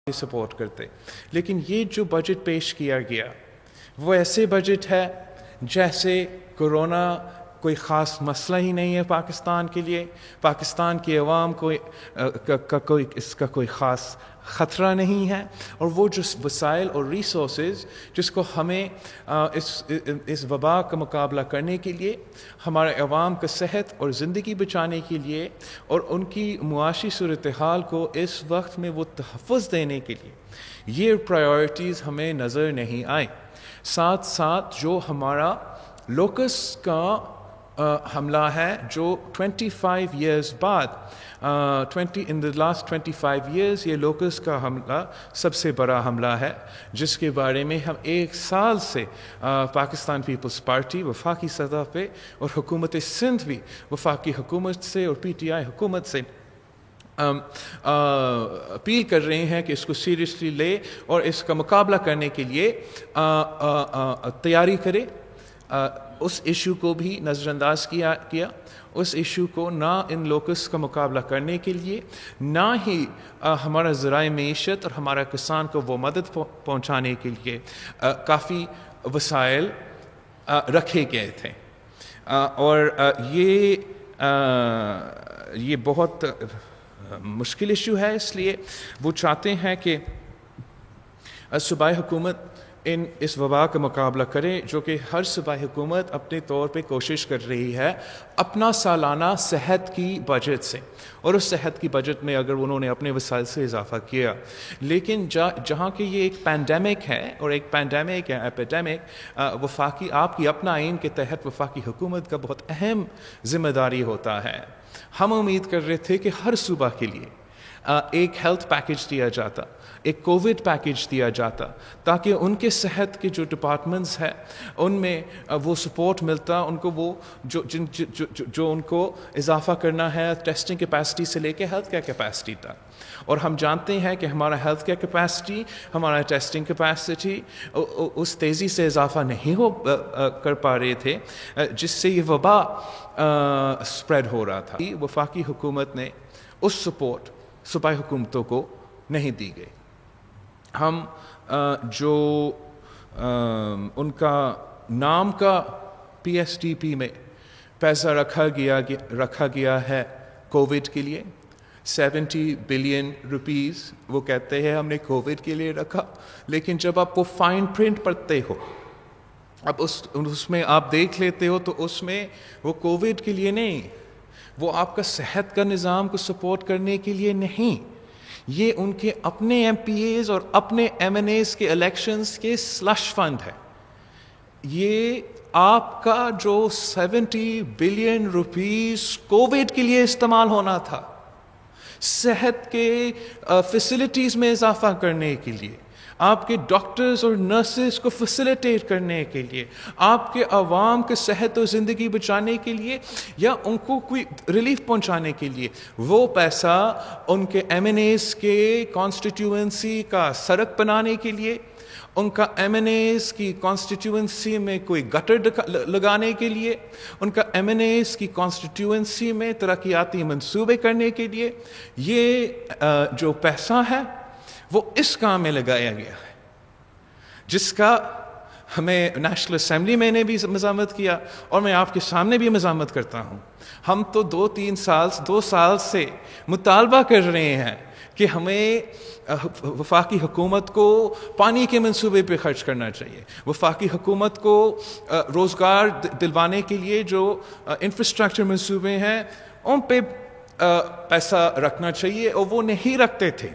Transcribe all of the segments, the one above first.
Support کرتے، لیکن یہ جو بجٹ پیش کیا گیا وہ ایسے بجٹ ہے جیسے کورونا کوئی خاص مسئلہ ہی نہیں ہے پاکستان کے لیے، پاکستان کی عوام کو اس کا کوئی خاص خطرہ نہیں ہے، اور وہ جو وسائل اور ریسورسز جس کو ہمیں اس وبا کا مقابلہ کرنے کے لیے، ہمارے عوام کا صحت اور زندگی بچانے کے لیے اور ان کی معاشی صورتحال کو اس وقت میں وہ تحفظ دینے کے لیے یہ پرائیورٹیز ہمیں نظر نہیں آئیں۔ ساتھ ساتھ جو ہمارا لوکس کا حملہ ہے جو 25 ایئرز بعد in the last 25 years یہ لوکس کا حملہ سب سے بڑا حملہ ہے، جس کے بارے میں ہم ایک سال سے پاکستان پیپلز پارٹی وفاقی سطح پہ اور حکومت سندھ بھی وفاقی حکومت سے اور PTI حکومت سے اپیل کر رہے ہیں کہ اس کو سیریسلی لے اور اس کا مقابلہ کرنے کے لیے تیاری کرے۔ اس ایشو کو بھی نظر انداز کیا اس ایشو کو نہ ان لوکس کا مقابلہ کرنے کے لیے، نہ ہی ہمارا ذرائع معیشت اور ہمارا کسان کو وہ مدد پہنچانے کے لیے کافی وسائل رکھے گئے تھے، اور یہ بہت مشکل ایشو ہے۔ اس لیے وہ چاہتے ہیں کہ صوبائی حکومت اس وبا کا مقابلہ کرے، جو کہ ہر صوبائی حکومت اپنے طور پہ کوشش کر رہی ہے اپنا سالانہ صحت کی بجٹ سے، اور اس صحت کی بجٹ میں اگر انہوں نے اپنے وسائل سے اضافہ کیا، لیکن جہاں کہ یہ ایک پینڈیمک ہے اور ایک پینڈیمک یا ایپیڈیمک وفاقی آپ کی اپنا آئین کے تحت وفاقی حکومت کا بہت اہم ذمہ داری ہوتا ہے۔ ہم امید کر رہے تھے کہ ہر صوبہ کے لیے ایک ہیلتھ پیکج دیا جاتا، ایک کووڈ پیکج دیا جاتا، تاکہ ان کے صحت کے جو ڈپارٹمنٹس ہیں ان میں وہ سپورٹ ملتا، ان کو وہ جو ان کو اضافہ کرنا ہے ٹیسٹنگ کیپیسٹی سے لے کے ہیلتھ کیئر کیپیسٹی تک۔ اور ہم جانتے ہیں کہ ہمارا ہیلتھ کیئر کیپیسٹی، ہمارا ٹیسٹنگ کیپیسٹی اس تیزی سے اضافہ نہیں کر پا رہے تھے جس سے یہ وبا اسپریڈ ہو رہا تھا۔ وفاقی حکومت نے اس سپورٹ صوبائی حکومتوں کو نہیں دی گئی۔ ہم جو ان کا نام کا PSDP میں پیسہ رکھا گیا ہے کووڈ کے لیے 70 بلین روپیز، وہ کہتے ہیں ہم نے کووڈ کے لیے رکھا، لیکن جب آپ وہ فائن پرنٹ پڑھتے ہو، اب اس میں آپ دیکھ لیتے ہو تو اس میں وہ کووڈ کے لیے نہیں، وہ آپ کا صحت کا نظام کو سپورٹ کرنے کے لیے نہیں، یہ ان کے اپنے MPAs اور اپنے MNAs کے الیکشنز کے سلش فنڈ ہے۔ یہ آپ کا جو 70 بلین روپیز کووڈ کے لیے استعمال ہونا تھا، صحت کے فیسلٹیز میں اضافہ کرنے کے لیے، آپ کے ڈاکٹرز اور نرسز کو فیسیلیٹیٹ کرنے کے لیے، آپ کے عوام کے صحت و زندگی بچانے کے لیے، یا ان کو کوئی ریلیف پہنچانے کے لیے، وہ پیسہ ان کے MNAs کے کانسٹیٹیوئنسی کا سڑک بنانے کے لیے، ان کا MNAs کی کانسٹیٹیوئنسی میں کوئی گٹر لگانے کے لیے، ان کا MNAs کی کانسٹیٹیوئنسی میں ترقیاتی منصوبے کرنے کے لیے، یہ جو پیسہ ہے وہ اس کام میں لگایا گیا ہے، جس کا ہمیں نیشنل اسمبلی میں نے بھی مذمت کیا اور میں آپ کے سامنے بھی مذمت کرتا ہوں۔ ہم تو 2 سال سے مطالبہ کر رہے ہیں کہ ہمیں وفاقی حکومت کو پانی کے منصوبے پہ خرچ کرنا چاہیے، وفاقی حکومت کو روزگار دلوانے کے لیے جو انفراسٹرکچر منصوبے ہیں ان پہ پیسہ رکھنا چاہیے، اور وہ نہیں رکھتے تھے۔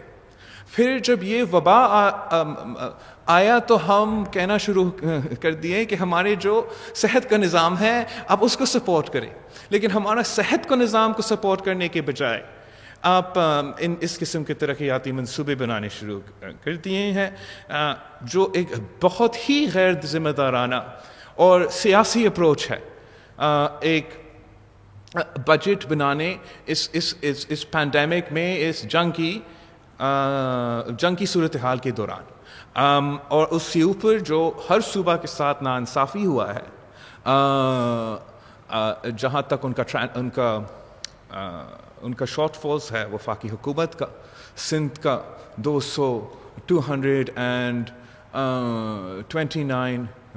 پھر جب یہ وبا آیا تو ہم کہنا شروع کر دیے کہ ہمارے جو صحت کا نظام ہے آپ اس کو سپورٹ کریں، لیکن ہمارا صحت کا نظام کو سپورٹ کرنے کے بجائے آپ اس قسم کے ترقیاتی منصوبے بنانے شروع کر دیے ہیں، جو ایک بہت ہی غیر ذمہ دارانہ اور سیاسی اپروچ ہے ایک بجٹ بنانے اس پینڈیمک میں، اس جنگ کی صورتحال کے دوران، اور اس سے اوپر جو ہر صوبہ کے ساتھ ناانصافی ہوا ہے، جہاں تک ان کا شارٹ فالز ہے وفاقی حکومت کا، سندھ کا 200 229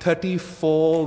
34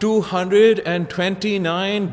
229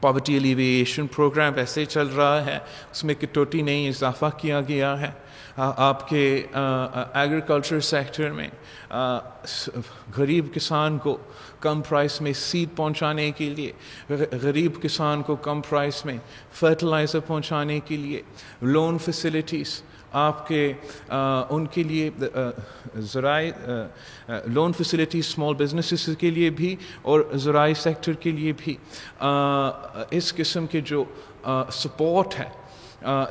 پاورٹی ایلیویشن پروگرام ویسے چل رہا ہے, اس میں کٹوتی نہیں اضافہ کیا گیا ہے. آپ کے ایگریکلچر سیکٹر میں غریب کسان کو کم پرائس میں سیڈ پہنچانے کے لیے, غریب کسان کو کم پرائس میں فرٹیلائزر پہنچانے کے لیے لون فیسلٹیز آپ کے ان کے لیے ذرائع لون فیسلٹیز اسمال بزنسز کے لیے بھی اور زراعی سیکٹر کے لیے بھی اس قسم کے جو سپورٹ ہے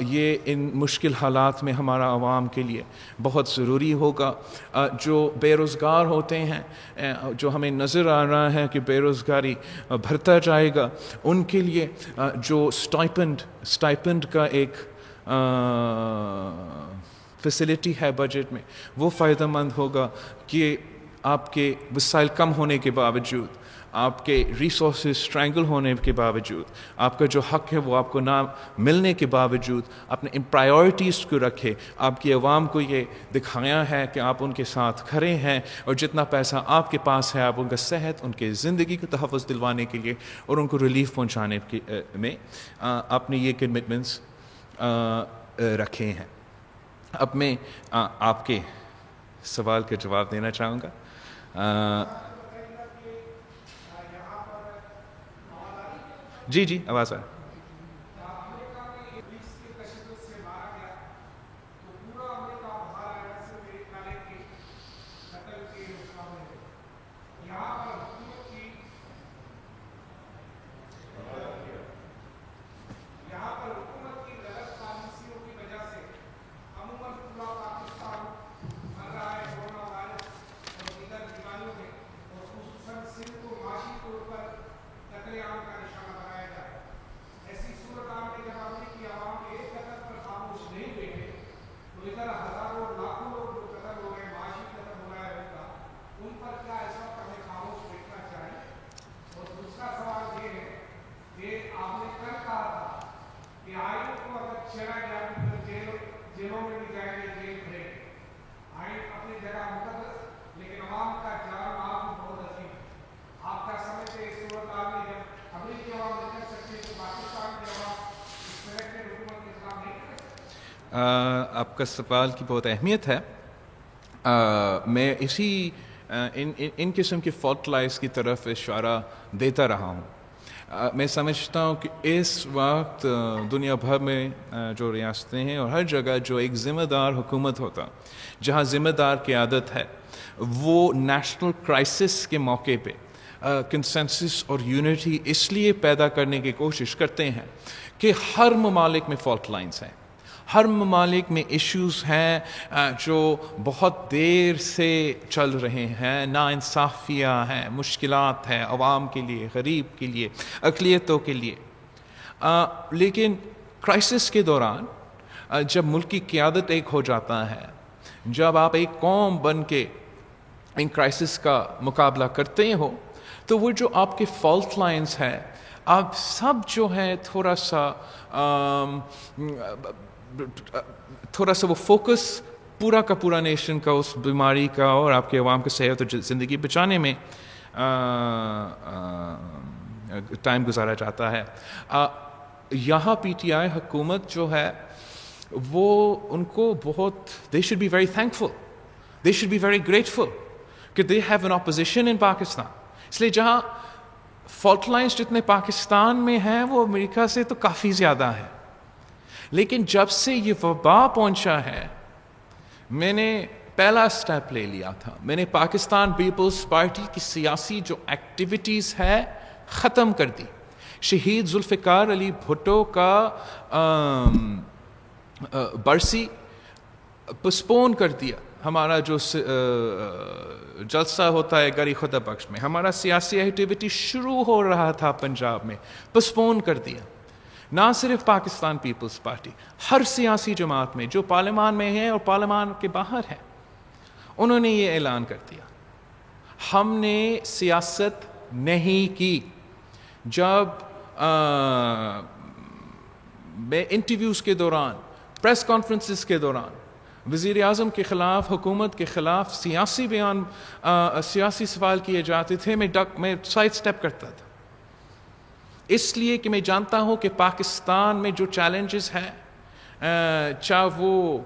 یہ ان مشکل حالات میں ہمارا عوام کے لیے بہت ضروری ہوگا. جو بے روزگار ہوتے ہیں, جو ہمیں نظر آ رہا ہے کہ بے روزگاری بڑھتا جائے گا, ان کے لیے جو اسٹائپنڈ کا ایک فیسلٹی ہے بجٹ میں, وہ فائدہ مند ہوگا کہ آپ کے وسائل کم ہونے کے باوجود, آپ کے ریسورسز اسٹرینگل ہونے کے باوجود, آپ کا جو حق ہے وہ آپ کو نہ ملنے کے باوجود اپنے ان پرائیورٹیز کو رکھے. آپ کی عوام کو یہ دکھایا ہے کہ آپ ان کے ساتھ کھڑے ہیں, اور جتنا پیسہ آپ کے پاس ہے آپ ان کا صحت, ان کے زندگی کو تحفظ دلوانے کے لیے اور ان کو ریلیف پہنچانے میں آپ نے یہ کمٹمنٹس رکھے ہیں. اب میں آپ کے سوال کا جواب دینا چاہوں گا. جی آواز آ رہی. آپ کا سوال کی بہت اہمیت ہے. میں اسی ان قسم کے فالٹ لائز کی طرف اشارہ دیتا رہا ہوں. میں سمجھتا ہوں کہ اس وقت دنیا بھر میں جو ریاستیں ہیں اور ہر جگہ جو ایک ذمہ دار حکومت ہوتا, جہاں ذمہ دار قیادت ہے, وہ نیشنل کرائسس کے موقع پہ کنسنسس اور یونٹی اس لیے پیدا کرنے کی کوشش کرتے ہیں کہ ہر ممالک میں فالٹ لائنز ہیں, ہر ممالک میں ایشوز ہیں جو بہت دیر سے چل رہے ہیں, ناانصافیاں ہیں, مشکلات ہیں عوام کے لیے, غریب کے لیے, اقلیتوں کے لیے. لیکن کرائسس کے دوران جب ملک کی قیادت ایک ہو جاتا ہے, جب آپ ایک قوم بن کے ان کرائسس کا مقابلہ کرتے ہو, تو وہ جو آپ کے فالٹ لائنز ہیں آپ سب جو ہے تھوڑا سا وہ فوکس پورا کا پورا نیشن کا اس بیماری کا اور آپ کے عوام کی صحت اور زندگی بچانے میں ٹائم گزارا جاتا ہے. یہاں پی ٹی آئی حکومت جو ہے وہ ان کو بہت they should be very thankful, they should be very grateful کہ they have an opposition in Pakistan. اس لیے جہاں فالٹ لائنز جتنے پاکستان میں ہیں وہ امریکہ سے تو کافی زیادہ ہے, لیکن جب سے یہ وبا پہنچا ہے میں نے پہلا سٹیپ لے لیا تھا. میں نے پاکستان پیپلز پارٹی کی سیاسی جو ایکٹیویٹیز ہے ختم کر دی. شہید ذوالفقار علی بھٹو کا برسی پسپون کر دیا. ہمارا جو جلسہ ہوتا ہے گری خدا بخش میں, ہمارا سیاسی ایکٹیویٹی شروع ہو رہا تھا پنجاب میں, پسپون کر دیا. نہ صرف پاکستان پیپلز پارٹی, ہر سیاسی جماعت میں جو پارلیمان میں ہے اور پارلیمان کے باہر ہے, انہوں نے یہ اعلان کر دیا ہم نے سیاست نہیں کی. جب میں انٹرویوز کے دوران, پریس کانفرنسز کے دوران وزیر اعظم کے خلاف, حکومت کے خلاف سیاسی بیان, سیاسی سوال کیے جاتے تھے, میں سائڈ سٹیپ کرتا تھا. اس لیے کہ میں جانتا ہوں کہ پاکستان میں جو چیلنجز ہیں، چاہے وہ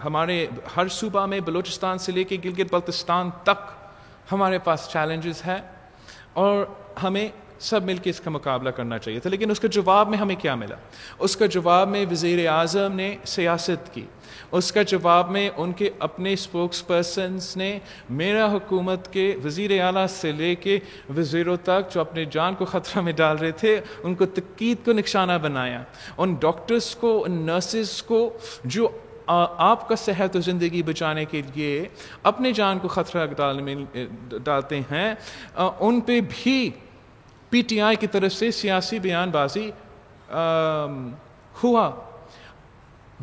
ہمارے ہر صوبہ میں، بلوچستان سے لے کے گلگت بلتستان تک ہمارے پاس چیلنجز ہیں، اور ہمیں سب مل کے اس کا مقابلہ کرنا چاہیے تھا. لیکن اس کا جواب میں ہمیں کیا ملا؟ اس کا جواب میں وزیر اعظم نے سیاست کی، اس کا جواب میں ان کے اپنے اسپوکس پرسنز نے میرا حکومت کے وزیر اعلیٰ سے لے کے وزیروں تک جو اپنے جان کو خطرہ میں ڈال رہے تھے، ان کو تنقید کو نشانہ بنایا. ان ڈاکٹرز کو، ان نرسز کو جو آپ کا صحت و زندگی بچانے کے لیے اپنے جان کو خطرہ ڈالتے ہیں، ان پہ بھی پی ٹی آئی کی طرف سے سیاسی بیان بازی ہوا.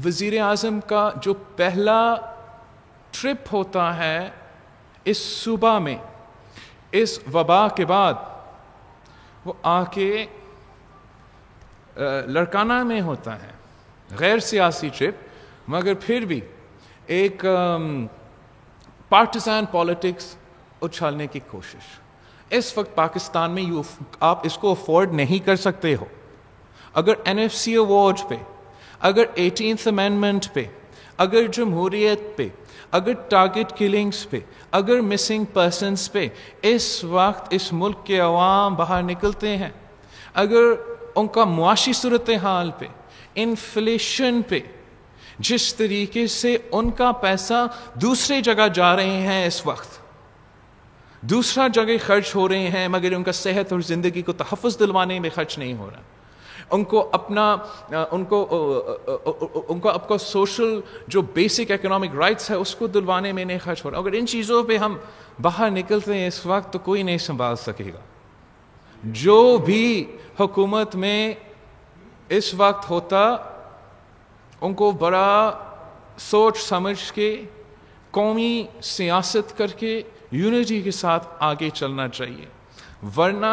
وزیر اعظم کا جو پہلا ٹرپ ہوتا ہے اس صوبہ میں اس وبا کے بعد، وہ آ کے لڑکانہ میں ہوتا ہے، غیر سیاسی ٹرپ، مگر پھر بھی ایک پارٹیزان پالیٹکس اچھالنے کی کوشش. اس وقت پاکستان میں آپ اس کو افورڈ نہیں کر سکتے ہو. اگر این ایف سی ایوارڈ پہ، اگر 18th امینڈمنٹ پہ، اگر جمہوریت پہ، اگر ٹارگٹ کلنگز پہ، اگر مسنگ پرسنز پہ اس وقت اس ملک کے عوام باہر نکلتے ہیں، اگر ان کا معاشی صورتحال پہ، انفلیشن پہ، جس طریقے سے ان کا پیسہ دوسرے جگہ جا رہے ہیں، اس وقت دوسرا جگہ خرچ ہو رہے ہیں، مگر ان کا صحت اور زندگی کو تحفظ دلوانے میں خرچ نہیں ہو رہا، ان کو آپ کا سوشل جو بیسک اکنامک رائٹس ہے اس کو دلوانے میں نہیں خرچ ہو رہا. اگر ان چیزوں پہ ہم باہر نکلتے ہیں اس وقت تو کوئی نہیں سنبھال سکے گا. جو بھی حکومت میں اس وقت ہوتا، ان کو بڑا سوچ سمجھ کے قومی سیاست کر کے یونٹی کے ساتھ آگے چلنا چاہیے. ورنہ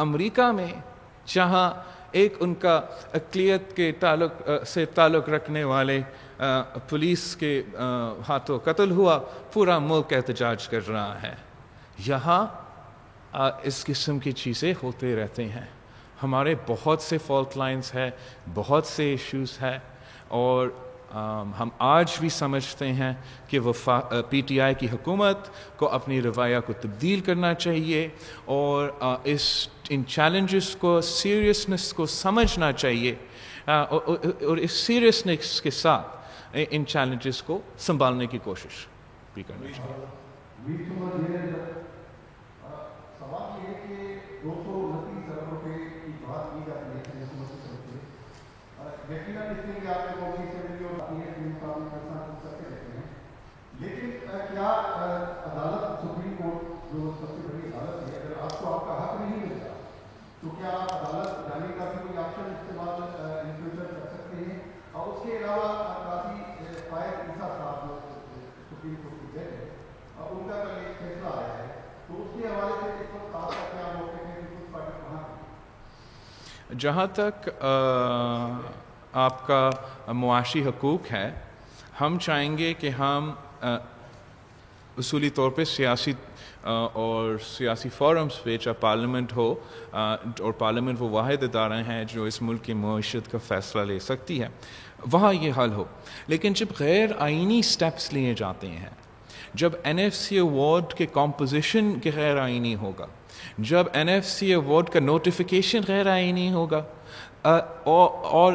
امریکہ میں جہاں ایک ان کا اقلیت کے تعلق رکھنے والے پولیس کے ہاتھوں قتل ہوا، پورا ملک احتجاج کر رہا ہے. یہاں اس قسم کی چیزیں ہوتے رہتے ہیں. ہمارے بہت سے فالٹ لائنز ہیں، بہت سے ایشوز ہیں، اور ہم آج بھی سمجھتے ہیں کہ پی ٹی آئی کی حکومت کو اپنی رویہ کو تبدیل کرنا چاہیے، اور ان چیلنجز کو، سیریسنس کو سمجھنا چاہیے، اور اس سیریسنس کے ساتھ ان چیلنجز کو سنبھالنے کی کوشش بھی کرنا چاہیے. لیکن کیا عدالت، سپریم کورٹ جو سب سے بڑی عدالت ہے، اگر آپ کو آپ کا حق نہیں ملتا تو کیا آپ عدالت جانے کا بھی کوئی آپشن استعمال ان فیوچر کر سکتے ہیں؟ اور اس کے علاوہ قاضی فائد عیسیٰ صاحب جو سپریم کورٹ کے جج ہے، ان کا کل ایک فیصلہ آیا ہے، تو اس کے حوالے سے اس وقت آپ کا کیا موقع ہے کہ اس پارٹی کہاں؟ جہاں تک آپ کا معاشی حقوق ہے، ہم چاہیں گے کہ ہم اصولی طور پہ سیاسی فورمز پہ، چاہے پارلیمنٹ ہو، اور پارلیمنٹ وہ واحد ادارہ ہیں جو اس ملک کی معیشت کا فیصلہ لے سکتی ہے، وہاں یہ حل ہو. لیکن جب غیر آئینی سٹیپس لیے جاتے ہیں، جب این ایف سی ایوارڈ کے کمپوزیشن کے غیر آئینی ہوگا، جب این ایف سی ایوارڈ کا نوٹیفیکیشن غیر آئینی ہوگا، اور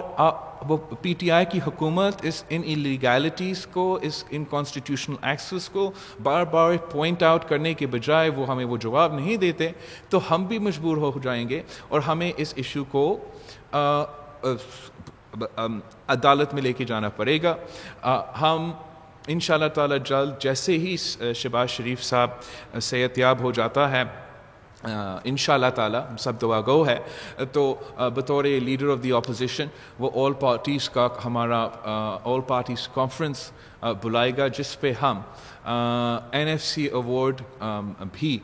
وہ پی ٹی آئی کی حکومت ان انلیگیلٹیز کو، ان کانسٹیٹیوشنل ایکسس کو بار بار پوائنٹ آؤٹ کرنے کے بجائے وہ ہمیں وہ جواب نہیں دیتے، تو ہم بھی مجبور ہو جائیں گے، اور ہمیں اس ایشو کو عدالت میں لے کے جانا پڑے گا. ہم انشاءاللہ تعالی جلد، جیسے ہی شہباز شریف صاحب صحت یاب ہو جاتا ہے، انشاءاللہ تعالی سب دعا گو ہے، تو بطور لیڈر آف دی اپوزیشن وہ آل پارٹیز کا ہمارا آل پارٹیز کانفرنس بلائے گا، جس پہ ہم این ایف سی ایوارڈ بھی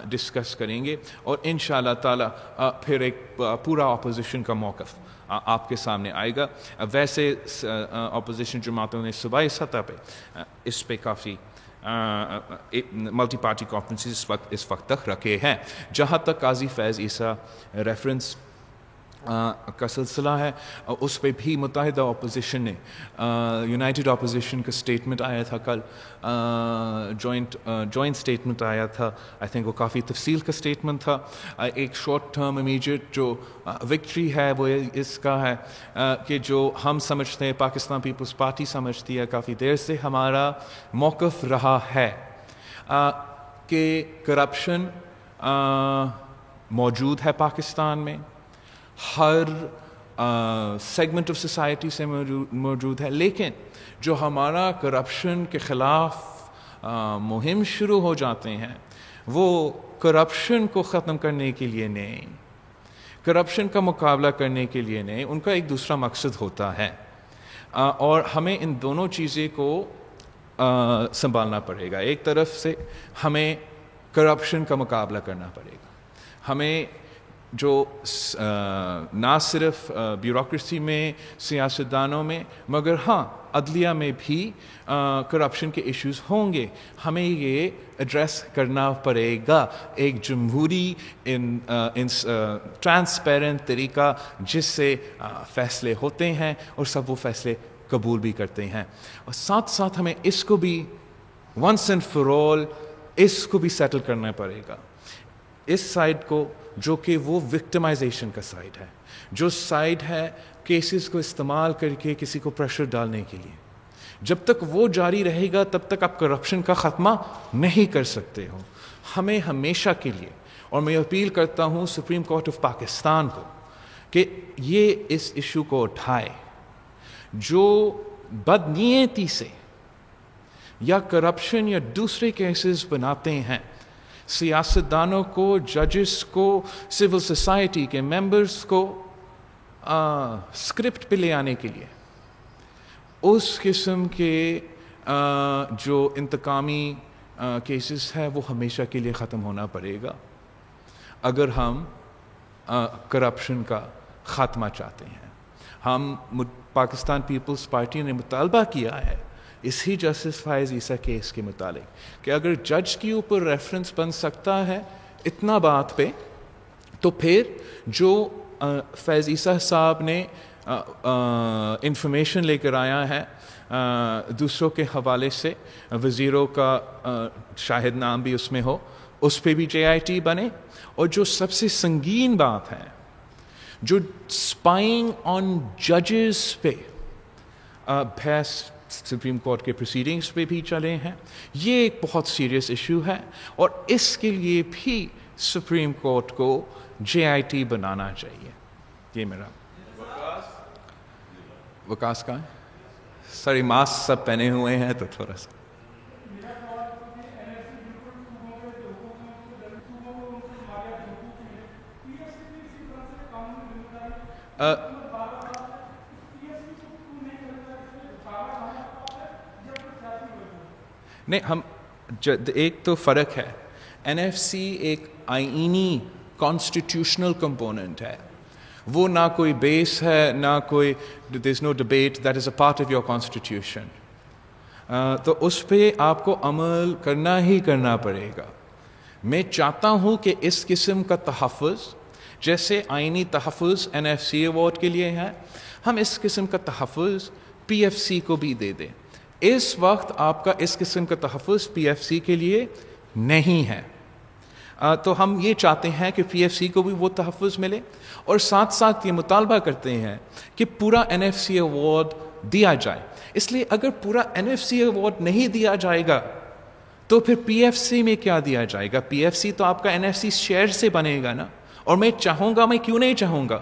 ڈسکس کریں گے، اور انشاءاللہ تعالی پھر ایک پورا اپوزیشن کا موقف آپ کے سامنے آئے گا. ویسے اپوزیشن جماعتوں نے صوبائی سطح پہ اس پہ کافی ملٹی پارٹی کانفرنسز اس وقت تک رکھے ہیں. جہاں تک قاضی فیض عیسیٰ ریفرنس کا سلسلہ ہے, اس پہ بھی متحدہ اپوزیشن نے یونائٹڈ اپوزیشن کا اسٹیٹمنٹ آیا تھا کل, جوائنٹ اسٹیٹمنٹ آیا تھا. آئی تھنک وہ کافی تفصیل کا اسٹیٹمنٹ تھا. ایک شارٹ ٹرم امیجیٹ جو وکٹری ہے وہ اس کا ہے کہ جو ہم سمجھتے ہیں, پاکستان پیپلز پارٹی سمجھتی ہے کافی دیر سے, ہمارا موقف رہا ہے کہ کرپشن موجود ہے پاکستان میں, ہر سیگمنٹ آف سوسائٹی سے موجود ہے, لیکن جو ہمارا کرپشن کے خلاف مہم شروع ہو جاتے ہیں وہ کرپشن کو ختم کرنے کے لیے نہیں, کرپشن کا مقابلہ کرنے کے لیے نہیں, ان کا ایک دوسرا مقصد ہوتا ہے. اور ہمیں ان دونوں چیزیں کو سنبھالنا پڑے گا. ایک طرف سے ہمیں کرپشن کا مقابلہ کرنا پڑے گا, ہمیں جو نہ صرف بیوروکریسی میں, سیاستدانوں میں, مگر ہاں عدلیہ میں بھی کرپشن کے ایشوز ہوں گے, ہمیں یہ ایڈریس کرنا پڑے گا ایک جمہوری ٹرانسپیرنٹ طریقہ جس سے فیصلے ہوتے ہیں اور سب وہ فیصلے قبول بھی کرتے ہیں. اور ساتھ ساتھ ہمیں اس کو بھی ونس اینڈ فار آل اس کو بھی سیٹل کرنا پڑے گا, اس سائڈ کو جو کہ وہ وکٹمائزیشن کا سائڈ ہے, جو سائڈ ہے کیسز کو استعمال کر کے کسی کو پریشر ڈالنے کے لیے. جب تک وہ جاری رہے گا تب تک آپ کرپشن کا خاتمہ نہیں کر سکتے ہو. ہمیں ہمیشہ کے لیے, اور میں اپیل کرتا ہوں سپریم کورٹ آف پاکستان کو کہ یہ اس ایشو کو اٹھائے, جو بدنیتی سے یا کرپشن یا دوسرے کیسز بناتے ہیں سیاستدانوں کو, ججز کو, سول سوسائٹی کے ممبرز کو اسکرپٹ پہ لے آنے کے لیے, اس قسم کے جو انتقامی کیسز ہے وہ ہمیشہ کے لیے ختم ہونا پڑے گا اگر ہم کرپشن کا خاتمہ چاہتے ہیں. ہم پاکستان پیپلز پارٹی نے مطالبہ کیا ہے اسی جسٹس فیض عیسیٰ کیس کے متعلق کہ اگر جج کے اوپر ریفرنس بن سکتا ہے اتنا بات پہ, تو پھر جو فیض عیسیٰ صاحب نے انفارمیشن لے کر آیا ہے دوسروں کے حوالے سے, وزیروں کا شاہد نام بھی اس میں ہو, اس پہ بھی JIT بنے. اور جو سب سے سنگین بات ہے, جو اسپائنگ آن ججز پہ بحث سپریم کورٹ کے پروسیڈنگز پہ بھی چلے ہیں, یہ ایک بہت سیریس ایشو ہے اور اس کے لیے بھی سپریم کورٹ کو JIT بنانا چاہیے. یہ میرا وکاس کا ہے. ساری ماسک سب پہنے ہوئے ہیں تو تھوڑا سا نہیں, ہم ایک تو فرق ہے, NFC ایک آئینی کانسٹیٹیوشنل کمپوننٹ ہے, وہ نہ کوئی بیس ہے نہ کوئی, there is no debate, that is a part of your constitution. تو اس پہ آپ کو عمل کرنا ہی کرنا پڑے گا. میں چاہتا ہوں کہ اس قسم کا تحفظ جیسے آئینی تحفظ NFC ایوارڈ کے لیے ہے, ہم اس قسم کا تحفظ PFC کو بھی دے دیں. اس وقت آپ کا اس قسم کا تحفظ PFC کے لیے نہیں ہے, تو ہم یہ چاہتے ہیں کہ PFC کو بھی وہ تحفظ ملے, اور ساتھ ساتھ یہ مطالبہ کرتے ہیں کہ پورا NFC ایوارڈ دیا جائے. اس لیے اگر پورا NFC ایوارڈ نہیں دیا جائے گا تو پھر PFC میں کیا دیا جائے گا؟ PFC تو آپ کا NFC شیئر سے بنے گا نا. اور میں چاہوں گا, میں کیوں نہیں چاہوں گا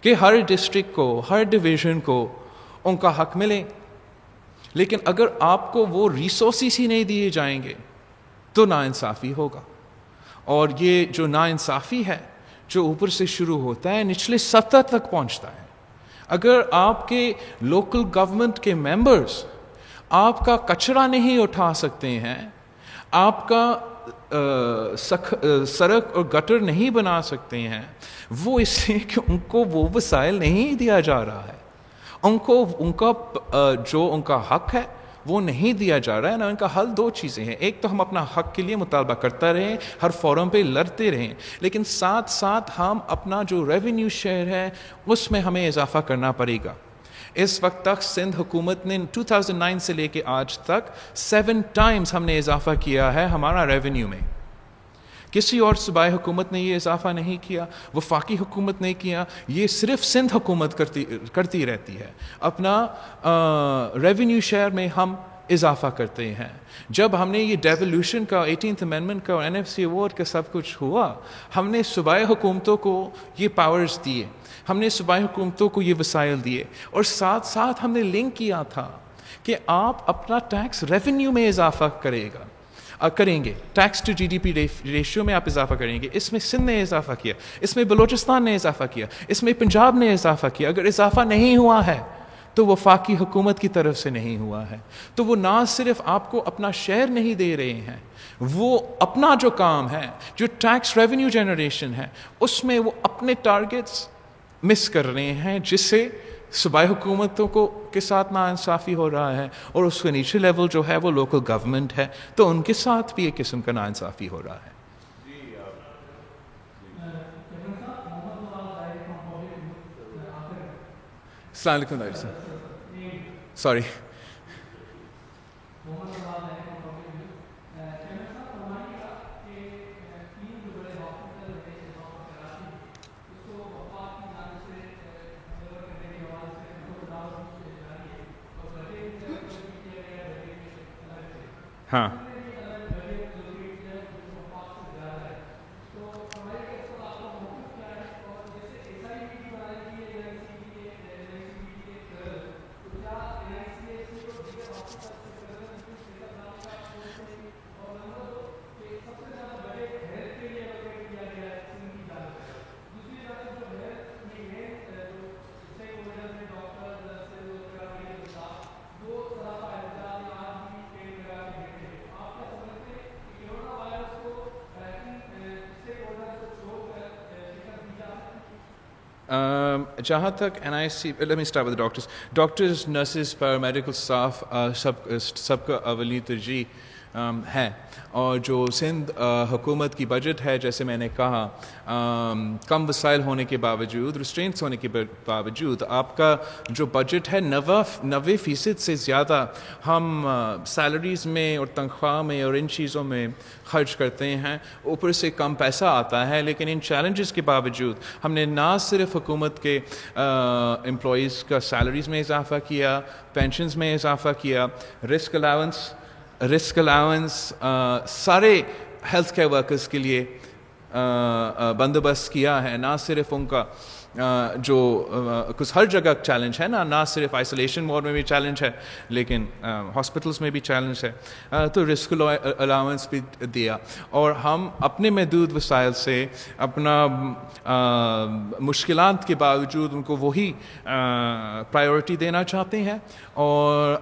کہ ہر ڈسٹرکٹ کو, ہر ڈویژن کو ان کا حق ملے, لیکن اگر آپ کو وہ ریسورسز ہی نہیں دیے جائیں گے تو ناانصافی ہوگا. اور یہ جو ناانصافی ہے جو اوپر سے شروع ہوتا ہے نچلے سطح تک پہنچتا ہے. اگر آپ کے لوکل گورنمنٹ کے ممبرز آپ کا کچرا نہیں اٹھا سکتے ہیں, آپ کا سڑک اور گٹر نہیں بنا سکتے ہیں, وہ اس لیے کہ ان کو وہ وسائل نہیں دیا جا رہا ہے. ان کو ان کا جو ان کا حق ہے وہ نہیں دیا جا رہا ہے نا. ان کا حل دو چیزیں ہیں. ایک تو ہم اپنا حق کے لیے مطالبہ کرتا رہیں, ہر فورم پہ لڑتے رہیں, لیکن ساتھ ساتھ ہم اپنا جو ریونیو شیئر ہے اس میں ہمیں اضافہ کرنا پڑے گا. اس وقت تک سندھ حکومت نے 2009 سے لے کے آج تک 7 ٹائمز ہم نے اضافہ کیا ہے ہمارا ریونیو میں. کسی اور صوبائی حکومت نے یہ اضافہ نہیں کیا, وفاقی حکومت نے کیا, یہ صرف سندھ حکومت کرتی رہتی ہے. اپنا ریونیو شیئر میں ہم اضافہ کرتے ہیں. جب ہم نے یہ ڈیولیوشن کا 18th امینڈمنٹ کا NFC ایوارڈ کا سب کچھ ہوا, ہم نے صوبائی حکومتوں کو یہ پاورز دیے, ہم نے صوبائی حکومتوں کو یہ وسائل دیے, اور ساتھ ساتھ ہم نے لنک کیا تھا کہ آپ اپنا ٹیکس ریونیو میں اضافہ کریں گے, ٹیکس ٹو GDP ریشیو میں آپ اضافہ کریں گے. اس میں سندھ نے اضافہ کیا, اس میں بلوچستان نے اضافہ کیا, اس میں پنجاب نے اضافہ کیا. اگر اضافہ نہیں ہوا ہے تو وفاقی حکومت کی طرف سے نہیں ہوا ہے. تو وہ نہ صرف آپ کو اپنا شیئر نہیں دے رہے ہیں, وہ اپنا جو کام ہے, جو ٹیکس ریونیو جنریشن ہے, اس میں وہ اپنے ٹارگٹس مس کر رہے ہیں, جس سے صوبائی حکومتوں کے ساتھ ناانصافی ہو رہا ہے, اور اس کے نیچے لیول جو ہے وہ لوکل گورنمنٹ ہے, تو ان کے ساتھ بھی ایک قسم کا ناانصافی ہو رہا ہے. السلام علیکم ڈاکٹر صاحب, سوری. ہاں جہاں تک NIC, let me start with the doctors. Doctors, nurses, paramedical staff سب کا اولی ترجیح ہے. اور جو سندھ حکومت کی بجٹ ہے, جیسے میں نے کہا, کم وسائل ہونے کے باوجود, ریسٹرینٹس ہونے کے باوجود, آپ کا جو بجٹ ہے 90% سے زیادہ ہم سیلریز میں اور تنخواہ میں اور ان چیزوں میں خرچ کرتے ہیں. اوپر سے کم پیسہ آتا ہے, لیکن ان چیلنجز کے باوجود ہم نے نہ صرف حکومت کے امپلائیز کا سیلریز میں اضافہ کیا, پینشنز میں اضافہ کیا, رسک الاؤنس سارے ہیلتھ کیئر ورکرز کے لیے بندوبست کیا ہے. نہ صرف ان کا جو کچھ ہر جگہ چیلنج ہے نہ صرف آئسولیشن وارڈ میں بھی چیلنج ہے, لیکن ہاسپٹلس میں بھی چیلنج ہے, تو رسک الاؤنس بھی دیا. اور ہم اپنے محدود وسائل سے, اپنا مشکلات کے باوجود ان کو وہی پرائیورٹی دینا چاہتے ہیں, اور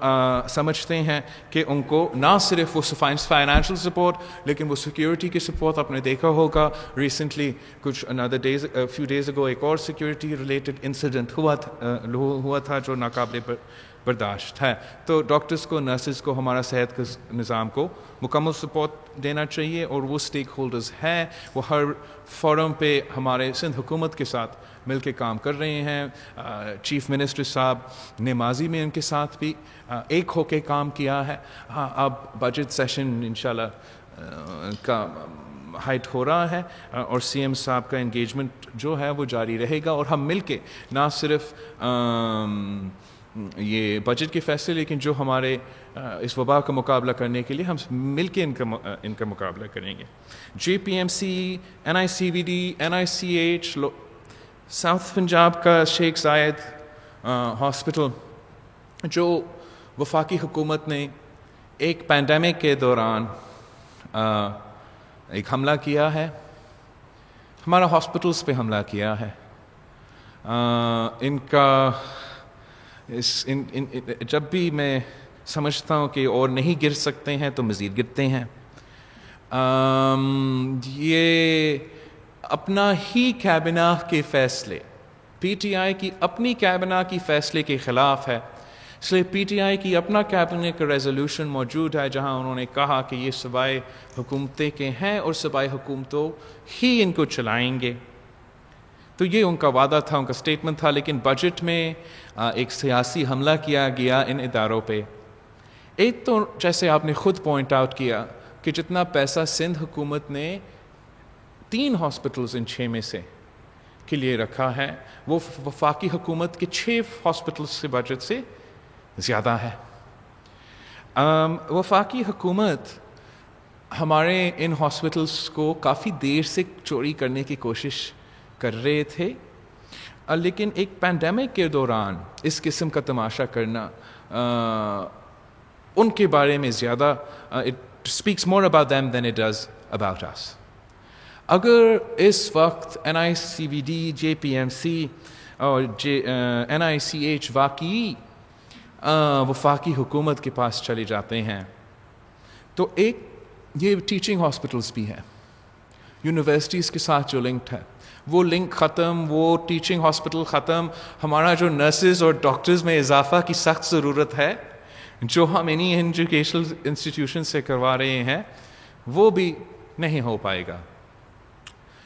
سمجھتے ہیں کہ ان کو نہ صرف وہ فائنینشیل سپورٹ, لیکن وہ سیکیورٹی کی سپورٹ. آپ نے دیکھا ہوگا ریسنٹلی کچھ few days ago ایک اور سیکیورٹی ریلیٹڈ انسیڈنٹ ہوا تھا جو ناقابل برداشت ہے. تو ڈاکٹرز کو, نرسز کو, ہمارا صحت کے نظام کو مکمل سپورٹ دینا چاہیے, اور وہ اسٹیک ہولڈرز ہیں, وہ ہر فورم پہ ہمارے سندھ حکومت کے ساتھ مل کے کام کر رہے ہیں. چیف منسٹر صاحب نے ماضی میں ان کے ساتھ بھی ایک ہو کے کام کیا ہے. ہاں, اب بجٹ سیشن انشاءاللہ کا ہائٹ ہو رہا ہے, اور CM صاحب کا انگیجمنٹ جو ہے وہ جاری رہے گا, اور ہم مل کے نہ صرف یہ بجٹ کے فیصلے, لیکن جو ہمارے اس وبا کا مقابلہ کرنے کے لیے ہم مل کے ان کا مقابلہ کریں گے. JPMC, NICVD, NICH, south Punjab کا شیخ زائد ہاسپٹل, جو وفاقی حکومت نے ایک پینڈیمک کے دوران ایک حملہ کیا ہے, ہمارا ہاسپٹلس پہ حملہ کیا ہے. ان کا جب بھی میں سمجھتا ہوں کہ اور نہیں گر سکتے ہیں تو مزید گرتے ہیں. یہ اپنا ہی کابینہ کے فیصلے, PTI کی اپنی کابینہ کی فیصلے کے خلاف ہے اس لیے پی ٹی آئی کی اپنا کیبنٹ کا ریزولوشن موجود ہے جہاں انہوں نے کہا کہ یہ صوبائی حکومتیں کے ہیں اور صوبائی حکومتوں ہی ان کو چلائیں گے. تو یہ ان کا وعدہ تھا, ان کا سٹیٹمنٹ تھا. لیکن بجٹ میں ایک سیاسی حملہ کیا گیا ان اداروں پہ. ایک تو جیسے آپ نے خود پوائنٹ آؤٹ کیا کہ جتنا پیسہ سندھ حکومت نے 3 ہاسپٹلز ان 6 میں سے کے لیے رکھا ہے وہ وفاقی حکومت کے 6 ہاسپٹلز کے بجٹ سے زیادہ ہے. وفاقی حکومت ہمارے ان ہاسپٹلز کو کافی دیر سے چوری کرنے کی کوشش کر رہے تھے, لیکن ایک پینڈیمک کے دوران اس قسم کا تماشا کرنا ان کے بارے میں زیادہ it speaks more about them than it does about us. اگر اس وقت NICVD, JPMC اور NICH واقعی وفاقی حکومت کے پاس چلے جاتے ہیں تو ایک یہ ٹیچنگ ہاسپٹلس بھی ہیں یونیورسٹیز کے ساتھ جو لنکڈ ہے وہ لنک ختم, وہ ٹیچنگ ہاسپٹل ختم. ہمارا جو نرسز اور ڈاکٹرز میں اضافہ کی سخت ضرورت ہے جو ہم انہی ایجوکیشنل انسٹیٹیوشن سے کروا رہے ہیں وہ بھی نہیں ہو پائے گا.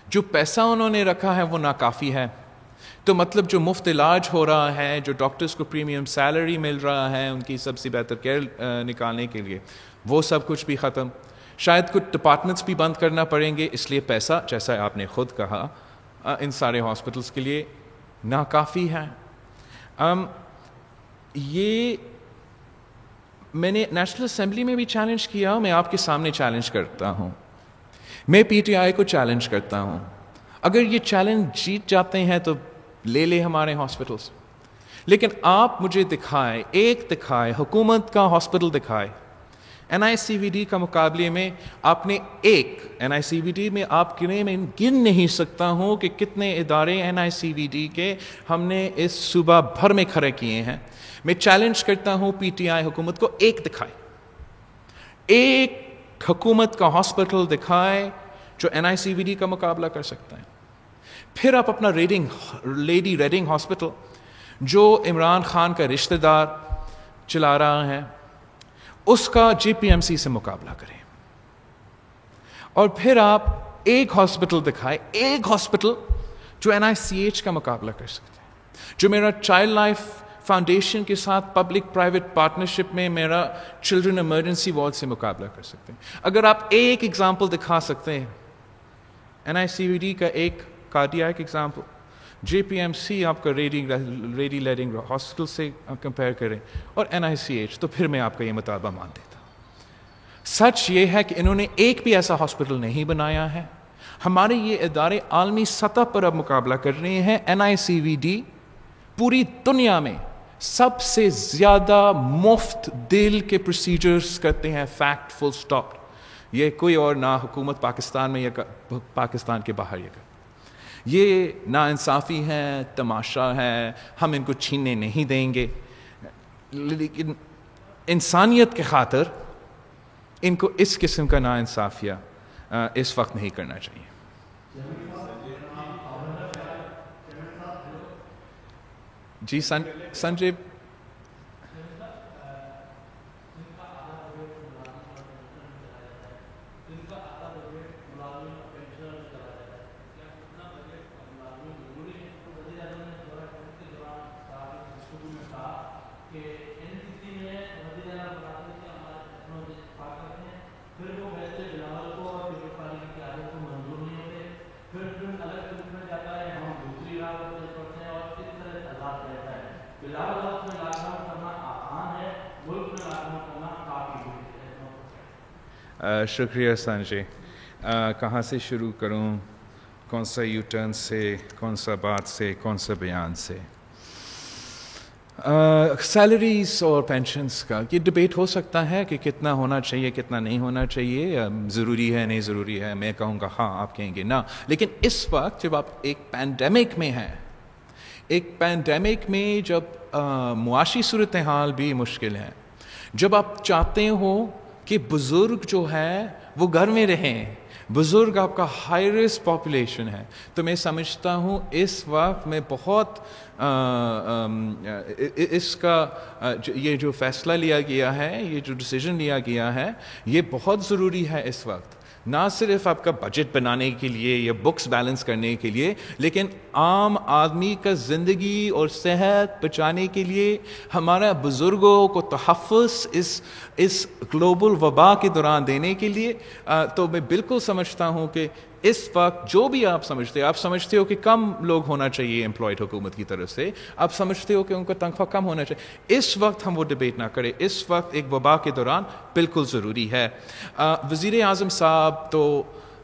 جو پیسہ انہوں نے رکھا ہے وہ ناکافی ہے. تو مطلب جو مفت علاج ہو رہا ہے, جو ڈاکٹرز کو پریمیم سیلری مل رہا ہے ان کی سب سے بہتر کیئر نکالنے کے لیے, وہ سب کچھ بھی ختم. شاید کچھ ڈپارٹمنٹس بھی بند کرنا پڑیں گے, اس لیے پیسہ جیسا آپ نے خود کہا ان سارے ہاسپٹلس کے لیے ناکافی ہے. یہ میں نے نیشنل اسمبلی میں بھی چیلنج کیا, میں آپ کے سامنے چیلنج کرتا ہوں, میں پی ٹی آئی کو چیلنج کرتا ہوں. اگر یہ چیلنج جیت جاتے ہیں تو لے لے ہمارے ہاسپٹلس, لیکن آپ مجھے دکھائے حکومت کا ہاسپٹل دکھائے. NICVD کا مقابلے میں آپ نے ایک NICVD میں آپ میں گن نہیں سکتا ہوں کہ کتنے ادارے NICVD کے ہم نے اس صوبہ بھر میں کھڑے کیے ہیں. میں چیلنج کرتا ہوں پی ٹی آئی حکومت کو ایک دکھائے, ایک حکومت کا ہاسپٹل دکھائے جو NICVD کا مقابلہ کر سکتا ہے. پھر آپ اپنا لیڈی ریڈنگ ہاسپٹل جو عمران خان کا رشتہ دار چلا رہا ہے اس کا JPMC سے مقابلہ کریں, اور پھر آپ ایک ہاسپٹل دکھائے, ایک ہاسپٹل جو NICH کا مقابلہ کر سکتے ہیں, جو میرا چائلڈ لائف فاؤنڈیشن کے ساتھ پبلک پرائیویٹ پارٹنرشپ میں میرا چلڈرن ایمرجنسی وارڈ سے مقابلہ کر سکتے ہیں. اگر آپ ایک ایگزامپل دکھا سکتے ہیں NICVD کا ایک کارڈیاک ایگزامپل, JPMC آپ کا ریڈی لیڈنگ ہاسپٹل سے کمپیئر کریں اور NICH, تو پھر میں آپ کا یہ مطالبہ مان دیتا. سچ یہ ہے کہ انہوں نے ایک بھی ایسا ہاسپٹل نہیں بنایا ہے. ہمارے یہ ادارے عالمی سطح پر اب مقابلہ کر رہے ہیں. NICVD پوری دنیا میں سب سے زیادہ مفت دل کے پروسیجرز کرتے ہیں, فیکٹ, فل سٹاپ. یہ کوئی اور نہ حکومت پاکستان میں یا پاکستان کے باہر یہ کرتے. یہ ناانصافی ہے, تماشا ہے, ہم ان کو چھیننے نہیں دیں گے, لیکن انسانیت کے خاطر ان کو اس قسم کا ناانصافیہ اس وقت نہیں کرنا چاہیے. جی سنجے شکریہ سنجے. کہاں سے شروع کروں, کون سا یو ٹرن سے, کون سا بات سے, کون سا بیان سے؟ سیلریز اور پینشنز کا یہ ڈبیٹ ہو سکتا ہے کہ کتنا ہونا چاہیے, کتنا نہیں ہونا چاہیے, ضروری ہے نہیں ضروری ہے. میں کہوں گا ہاں, آپ کہیں گے نہ. لیکن اس وقت جب آپ ایک پینڈیمک میں ہیں, ایک پینڈیمک میں جب معاشی صورتحال بھی مشکل ہے, جب آپ چاہتے ہو کہ بزرگ جو ہے وہ گھر میں رہیں, بزرگ آپ کا ہائی رسک پاپولیشن ہے. تو میں سمجھتا ہوں اس وقت میں بہت اس کا یہ جو فیصلہ لیا گیا ہے, یہ جو ڈیسیژن لیا گیا ہے, یہ بہت ضروری ہے اس وقت, نہ صرف آپ کا بجٹ بنانے کے لیے یا بکس بیلنس کرنے کے لیے, لیکن عام آدمی کا زندگی اور صحت بچانے کے لیے, ہمارا بزرگوں کو تحفظ اس گلوبل وبا کے دوران دینے کے لیے. تو میں بالکل سمجھتا ہوں کہ اس وقت جو بھی آپ سمجھتے ہو کہ کم لوگ ہونا چاہیے امپلائڈ حکومت کی طرف سے, آپ سمجھتے ہو کہ ان کا تنخواہ کم ہونا چاہیے, اس وقت ہم وہ ڈبیٹ نہ کریں. اس وقت ایک وبا کے دوران بالکل ضروری ہے. وزیر اعظم صاحب تو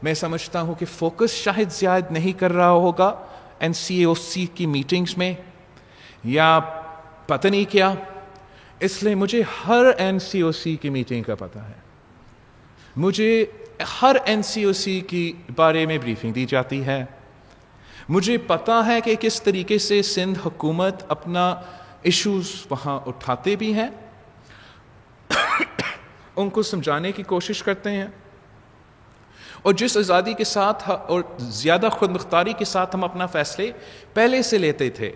میں سمجھتا ہوں کہ فوکس شاید زیادہ نہیں کر رہا ہوگا NCOC کی میٹنگز میں, یا پتہ نہیں کیا, اس لیے مجھے ہر NCOC کی میٹنگ کا پتہ ہے, مجھے ہر NCOC کی بارے میں بریفنگ دی جاتی ہے, مجھے پتہ ہے کہ کس طریقے سے سندھ حکومت اپنا ایشوز وہاں اٹھاتے بھی ہیں, ان کو سمجھانے کی کوشش کرتے ہیں, اور جس آزادی کے ساتھ اور زیادہ خود مختاری کے ساتھ ہم اپنا فیصلے پہلے سے لیتے تھے,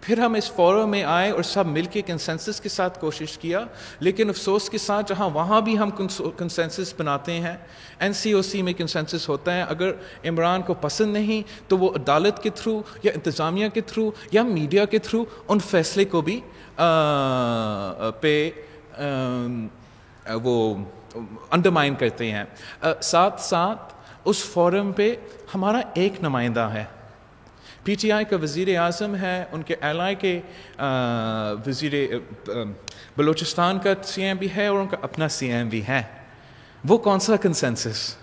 پھر ہم اس فورم میں آئے اور سب مل کے کنسنسس کے ساتھ کوشش کیا. لیکن افسوس کے ساتھ جہاں وہاں بھی ہم کنسنسس بناتے ہیں, NCOC میں کنسنسس ہوتا ہے, اگر عمران کو پسند نہیں تو وہ عدالت کے تھرو یا انتظامیہ کے تھرو یا میڈیا کے تھرو ان فیصلے کو بھی وہ انڈرمائن کرتے ہیں. ساتھ ساتھ اس فورم پہ ہمارا ایک نمائندہ ہے, PTI کا وزیر اعظم ہے, ان کے ایلائی کے وزیر بلوچستان کا CM بھی ہے, اور ان کا اپنا CM بھی ہے. وہ کون سا کنسنسس؟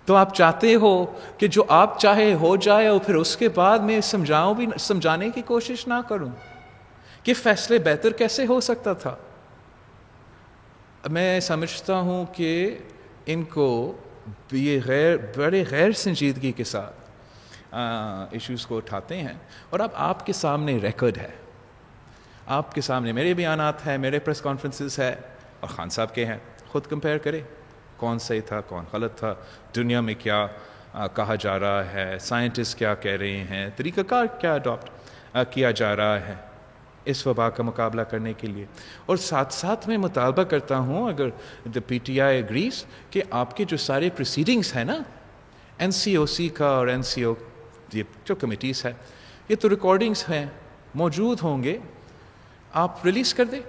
تو آپ چاہتے ہو کہ جو آپ چاہے ہو جائے, اور پھر اس کے بعد میں سمجھانے کی کوشش نہ کروں کہ فیصلے بہتر کیسے ہو سکتا تھا. میں سمجھتا ہوں کہ ان کو یہ بڑے غیر سنجیدگی کے ساتھ ایشوز کو اٹھاتے ہیں. اور اب آپ کے سامنے ریکارڈ ہے, آپ کے سامنے میرے بیانات ہیں, میرے پریس کانفرنسز ہے, اور خان صاحب کے ہیں. خود کمپیئر کرے کون صحیح تھا کون غلط تھا, دنیا میں کیا کہا جا رہا ہے, سائنٹسٹ کیا کہہ رہے ہیں, طریقہ کار کیا اڈاپٹ کیا جا رہا ہے اس وبا کا مقابلہ کرنے کے لیے. اور ساتھ ساتھ میں مطالبہ کرتا ہوں, اگر PTI اگریز, کہ آپ کے جو سارے پروسیڈنگز ہیں نا NCOC کا اور NCO یہ جو کمیٹیز ہے, یہ تو ریکارڈنگز ہیں, موجود ہوں گے, آپ ریلیز کر دیں,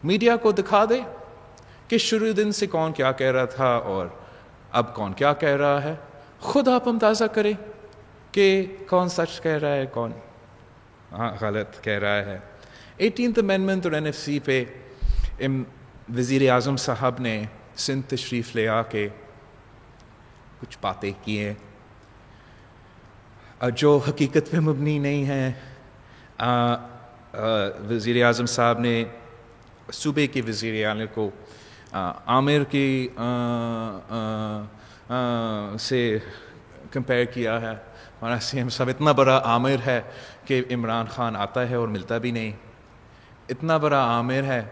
میڈیا کو دکھا دیں کہ شروع دن سے کون کیا کہہ رہا تھا اور اب کون کیا کہہ رہا ہے. خود آپ اندازہ کریں کہ کون سچ کہہ رہا ہے کون غلط کہہ رہا ہے. 18th امینڈمنٹ اور NFC پہ وزیر اعظم صاحب نے سندھ تشریف لے آ کے کچھ باتیں کی ہیں جو حقیقت پہ مبنی نہیں ہیں. وزیر اعظم صاحب نے صوبے کے وزیر اعلیٰ کو عامر کی سے کمپیئر کیا ہے. ہمارا CM صاحب اتنا بڑا عامر ہے کہ عمران خان آتا ہے اور ملتا بھی نہیں. اتنا بڑا عامر ہے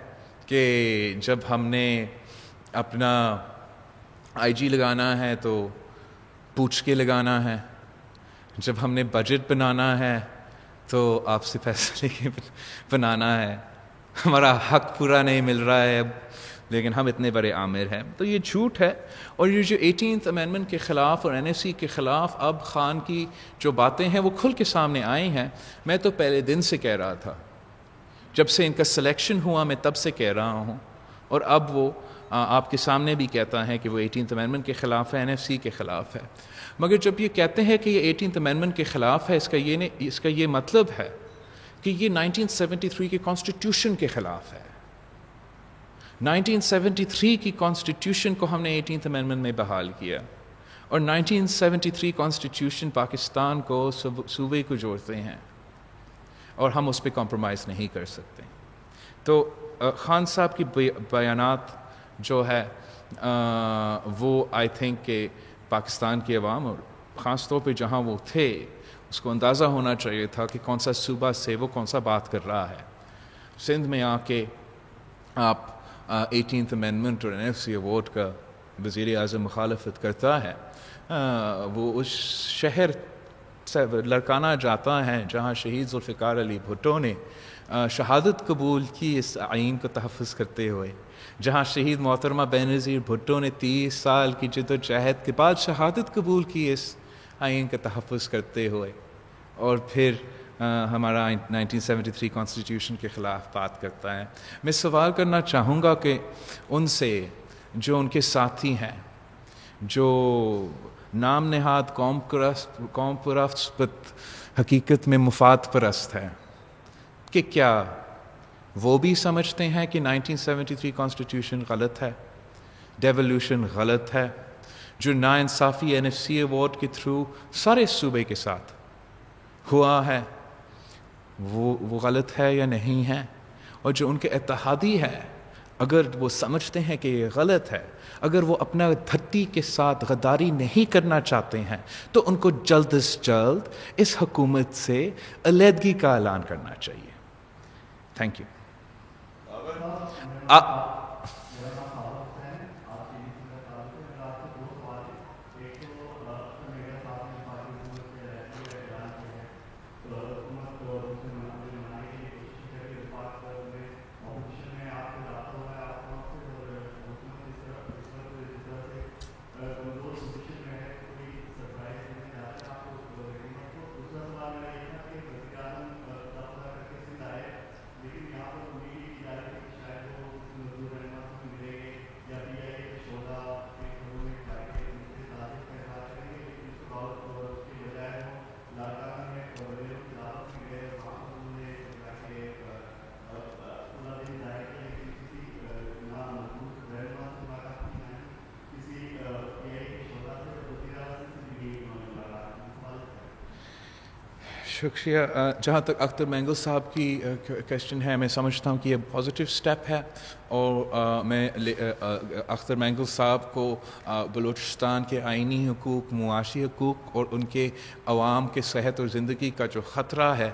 کہ جب ہم نے اپنا IG لگانا ہے تو پوچھ کے لگانا ہے, جب ہم نے بجٹ بنانا ہے تو آپ سے پیسے لے کے بنانا ہے. ہمارا حق پورا نہیں مل رہا ہے اب, لیکن ہم اتنے بڑے عامر ہیں. تو یہ جھوٹ ہے. اور یہ جو 18th امینڈمنٹ کے خلاف اور NFC کے خلاف اب خان کی جو باتیں ہیں وہ کھل کے سامنے آئی ہیں. میں تو پہلے دن سے کہہ رہا تھا, جب سے ان کا سلیکشن ہوا میں تب سے کہہ رہا ہوں, اور اب وہ آپ کے سامنے بھی کہتا ہے کہ وہ 18th امینڈمنٹ کے خلاف ہے, NFC کے خلاف ہے. مگر جب یہ کہتے ہیں کہ یہ 18th امینڈمنٹ کے خلاف ہے, اس کا یہ مطلب ہے کہ یہ 1973 کے کانسٹیٹیوشن کے خلاف ہے. 1973 کی کانسٹیٹیوشن کو ہم نے 18th امینڈمنٹ میں بحال کیا, اور 1973 کانسٹیٹیوشن پاکستان کو صوبے کو جوڑتے ہیں, اور ہم اس پہ کمپرومائز نہیں کر سکتے. تو خان صاحب کی بیانات جو ہے وہ آئی تھنک کہ پاکستان کی عوام اور خاص طور پہ جہاں وہ تھے اس کو اندازہ ہونا چاہیے تھا کہ کون سا صوبہ سے وہ کون سا بات کر رہا ہے. سندھ میں آ کے آپ 18th امینڈمنٹ اور NFC ووٹ کا وزیر اعظم مخالفت کرتا ہے, وہ اس شہر سے لڑکانہ جاتا ہے جہاں شہید ذوالفقار علی بھٹو نے شہادت قبول کی اس آئین کو تحفظ کرتے ہوئے، جہاں شہید محترمہ بینظیر بھٹو نے 30 سال کی جد و جہد کے بعد شہادت قبول کی اس آئین کا تحفظ کرتے ہوئے، اور پھر ہمارا 1973 کانسٹیٹیوشن کے خلاف بات کرتا ہے۔ میں سوال کرنا چاہوں گا کہ ان سے جو ان کے ساتھی ہیں، جو نام نہاد قوم پرست حقیقت میں مفاد پرست ہے، کہ کیا وہ بھی سمجھتے ہیں کہ 1973 کانسٹیٹیوشن غلط ہے، ڈیولوشن غلط ہے، جو ناانصافی NFC ایوارڈ کے تھرو سارے صوبے کے ساتھ ہوا ہے وہ غلط ہے یا نہیں ہے؟ اور جو ان کے اتحادی ہے، اگر وہ سمجھتے ہیں کہ یہ غلط ہے، اگر وہ اپنا دھرتی کے ساتھ غداری نہیں کرنا چاہتے ہیں، تو ان کو جلد از جلد اس حکومت سے علیحدگی کا اعلان کرنا چاہیے۔ Thank you. شکریہ۔ جہاں تک اختر مینگل صاحب کی کویشچن ہے، میں سمجھتا ہوں کہ یہ پازیٹیو سٹیپ ہے، اور میں اختر مینگل صاحب کو بلوچستان کے آئینی حقوق، معاشی حقوق اور ان کے عوام کے صحت اور زندگی کا جو خطرہ ہے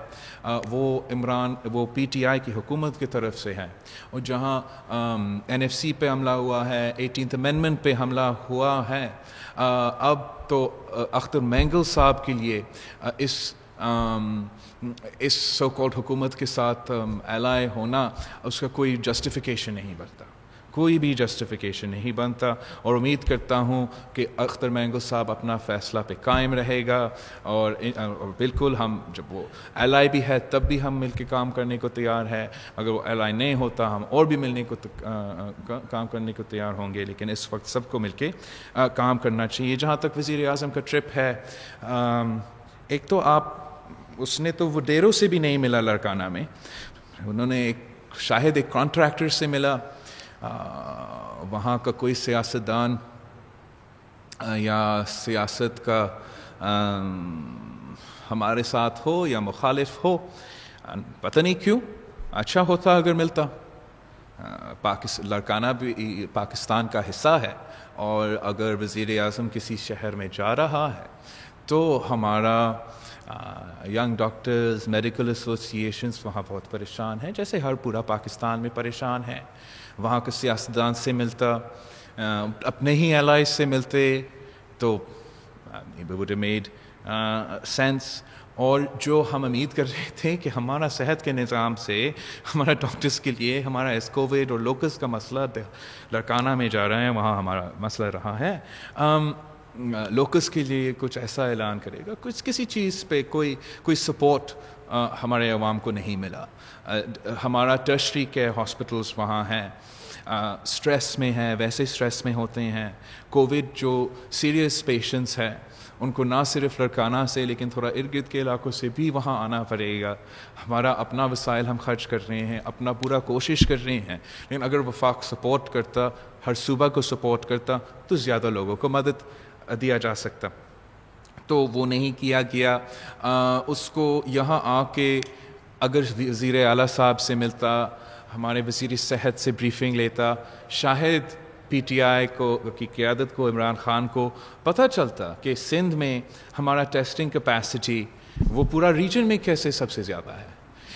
وہ PTI کی حکومت کی طرف سے ہے، اور جہاں NFC پہ حملہ ہوا ہے، 18th امینڈمنٹ پہ حملہ ہوا ہے، اب تو اختر مینگل صاحب کے لیے اس سو کالڈ حکومت کے ساتھ ایلائی ہونا، اس کا کوئی جسٹیفیکیشن نہیں بنتا، کوئی بھی جسٹیفیکیشن نہیں بنتا، اور امید کرتا ہوں کہ اختر مینگل صاحب اپنا فیصلہ پہ قائم رہے گا، اور بالکل ہم جب وہ ایلائی بھی ہے تب بھی ہم مل کے کام کرنے کو تیار ہے، اگر وہ ایلائی نہیں ہوتا ہم اور بھی ملنے کو کام کرنے کو تیار ہوں گے، لیکن اس وقت سب کو مل کے کام کرنا چاہیے۔ جہاں تک وزیر اعظم کا ٹرپ ہے، ایک تو اس نے تو وہ ڈیروں سے بھی نہیں ملا لڑکانہ میں، انہوں نے شاید ایک کانٹریکٹر سے ملا، وہاں کا کوئی سیاستدان یا سیاست کا ہمارے ساتھ ہو یا مخالف ہو، پتہ نہیں کیوں، اچھا ہوتا اگر ملتا۔ لڑکانہ بھی پاکستان کا حصہ ہے، اور اگر وزیر اعظم کسی شہر میں جا رہا ہے تو ہمارا ینگ ڈاکٹرز، میڈیکل ایسوسیشنز وہاں بہت پریشان ہیں، جیسے ہر پورا پاکستان میں پریشان ہے۔ وہاں کے سیاستدان سے ملتا، اپنے ہی الائز سے ملتے تو it would have made sense۔ اور جو ہم امید کر رہے تھے کہ ہمارا صحت کے نظام سے، ہمارا ڈاکٹرز کے لیے ہمارا کووڈ اور لوکس کا مسئلہ لڑکانہ میں جا رہے ہیں، وہاں ہمارا مسئلہ رہا ہے، لوکس کے لیے کچھ ایسا اعلان کرے گا، کسی چیز پہ کوئی سپورٹ ہمارے عوام کو نہیں ملا۔ ہمارا ٹرشری کے ہاسپٹلس وہاں ہیں، سٹریس میں ہیں، ویسے سٹریس میں ہوتے ہیں۔ کووڈ جو سیریس پیشنٹس ہیں ان کو نہ صرف لڑکانہ سے لیکن تھوڑا ارد گرد کے علاقوں سے بھی وہاں آنا پڑے گا۔ ہمارا اپنا وسائل ہم خرچ کر رہے ہیں، اپنا پورا کوشش کر رہے ہیں، لیکن اگر وفاق سپورٹ کرتا، ہر صوبہ کو سپورٹ کرتا تو زیادہ لوگوں کو مدد دیا جا سکتا، تو وہ نہیں کیا گیا۔ اس کو یہاں آ کے اگر وزیر اعلیٰ صاحب سے ملتا، ہمارے وزیر صحت سے بریفنگ لیتا، شاید PTI کی قیادت کو، عمران خان کو پتہ چلتا کہ سندھ میں ہمارا ٹیسٹنگ کیپیسٹی وہ پورا ریجن میں کیسے سب سے زیادہ ہے۔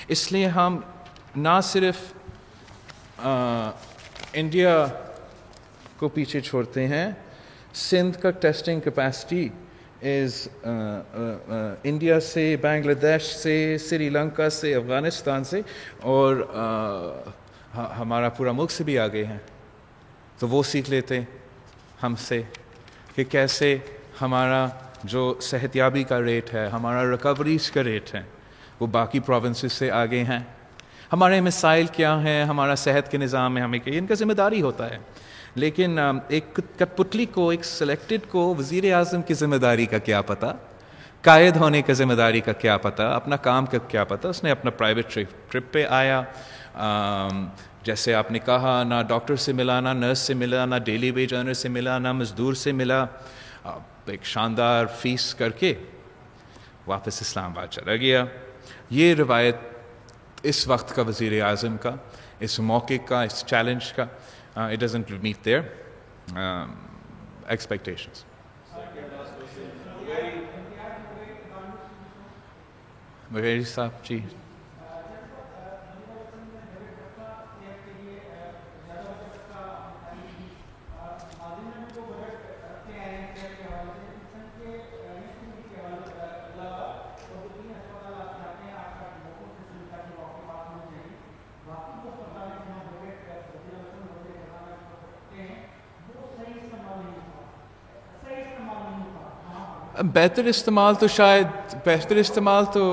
اس لیے ہم نہ صرف انڈیا کو پیچھے چھوڑتے ہیں، سندھ کا ٹیسٹنگ کیپیسٹی از انڈیا سے، بنگلہ دیش سے، سری لنکا سے، افغانستان سے، اور ہمارا پورا ملک سے بھی آگے ہیں. تو وہ سیکھ لیتے ہم سے کہ کیسے ہمارا جو صحت یابی کا ریٹ ہے، ہمارا ریکوریز کا ریٹ ہے، وہ باقی پروونسز سے آگے ہیں. ہمارے مسائل کیا ہیں، ہمارا صحت کے نظام میں ہمیں کہ ان کا ذمہ داری ہوتا ہے. لیکن ایک کٹ پتلی کو، ایک سلیکٹڈ کو وزیر اعظم کی ذمہ داری کا کیا پتہ، قائد ہونے کا ذمہ داری کا کیا پتہ، اپنا کام کا کیا پتہ. اس نے اپنا پرائیویٹ ٹرپ پہ آیا، جیسے آپ نے کہا، نہ ڈاکٹر سے ملا، نہ نرس سے ملا، نہ ڈیلی ویج ارنر سے ملا، نہ مزدور سے ملا، ایک شاندار فیس کر کے واپس اسلام آباد چلا گیا. یہ روایت اس وقت کا وزیر اعظم کا، اس موقع کا، اس چیلنج کا، it doesn't meet their expectations. بغیر صاحب جی. بہتر استعمال تو شاید بہتر استعمال تو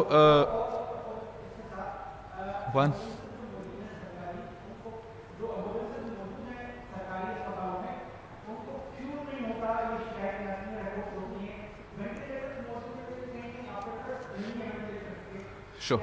ون شو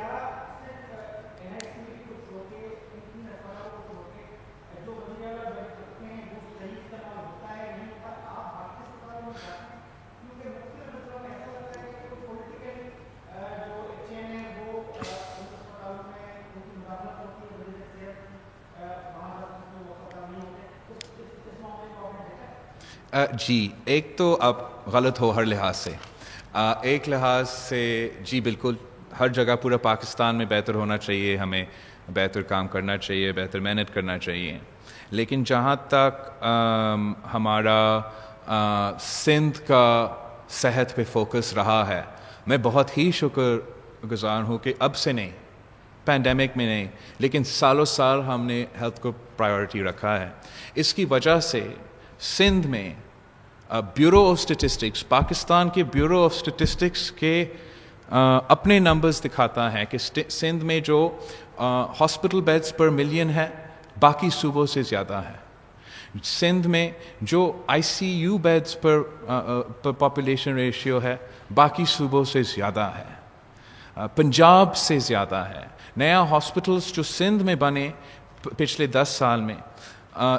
جی. ایک تو اب غلط ہو ہر لحاظ سے. ایک لحاظ سے جی بالکل ہر جگہ پورا پاکستان میں بہتر ہونا چاہیے، ہمیں بہتر کام کرنا چاہیے، بہتر محنت کرنا چاہیے. لیکن جہاں تک ہمارا سندھ کا صحت پہ فوکس رہا ہے، میں بہت ہی شکر گزار ہوں کہ اب سے نہیں، پینڈیمک میں نہیں، لیکن سالوں سال ہم نے ہیلتھ کو پرائیورٹی رکھا ہے. اس کی وجہ سے سندھ میں بیورو آف اسٹیٹسٹکس، پاکستان کے بیورو آف اسٹیٹسٹکس کے اپنے نمبرز دکھاتا ہے کہ سندھ میں جو ہاسپٹل بیڈز پر ملین ہے باقی صوبوں سے زیادہ ہے. سندھ میں جو I C U beds per population ratio ہے باقی صوبوں سے زیادہ ہے، پنجاب سے زیادہ ہے. نیا ہاسپٹلز جو سندھ میں بنے پچھلے 10 سال میں،